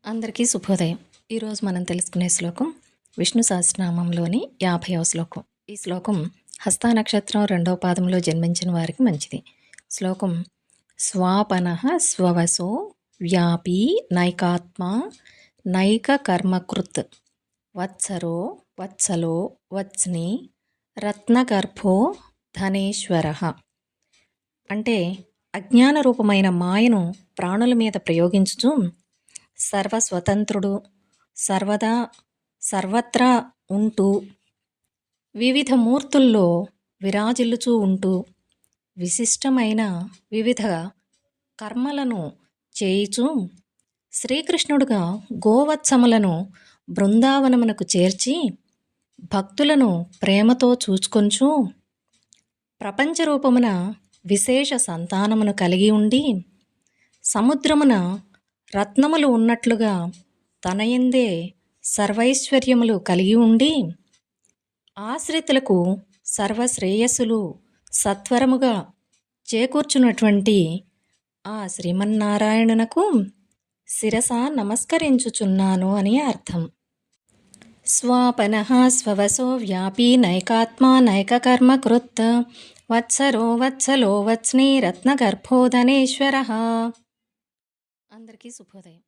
అందరికీ శుభోదయం. ఈరోజు మనం తెలుసుకునే శ్లోకం విష్ణు సహస్రనామంలోని 50వ శ్లోకం. ఈ శ్లోకం హస్త నక్షత్రం 2వ పాదంలో జన్మించిన వారికి మంచిది. శ్లోకం స్వాపనః స్వవసో వ్యాపీ నైకాత్మా నైక కర్మకృత్ వత్సరో వత్సలో వత్స్ని రత్నగర్భో ధనేశ్వరః. అంటే అజ్ఞాన రూపమైన మాయను ప్రాణుల మీద ప్రయోగించుచు సర్వస్వతంత్రుడు, సర్వదా సర్వత్రా ఉంటూ వివిధ మూర్తుల్లో విరాజిల్లుచూ ఉంటూ విశిష్టమైన వివిధ కర్మలను చేయుచూ శ్రీకృష్ణుడుగా గోవత్సములను బృందావనమునకు చేర్చి భక్తులను ప్రేమతో చూచుకొంచు ప్రపంచరూపమున విశేష సంతానమును కలిగి ఉండి సముద్రమున రత్నములు ఉన్నట్లుగా తనయందే సర్వైశ్వర్యములు కలిగి ఉండి ఆశ్రితులకు సర్వశ్రేయస్సులు సత్వరముగా చేకూర్చున్నటువంటి ఆ శ్రీమన్నారాయణునకు శిరస నమస్కరించుచున్నాను అని అర్థం. స్వాపనః స్వవసో వ్యాపీ నైకాత్మా నైకకర్మ కృత్ వత్సరో వత్సలో వత్స్ని రత్నగర్భో ధనేశ్వరః. అందరికీ శుభోదయం.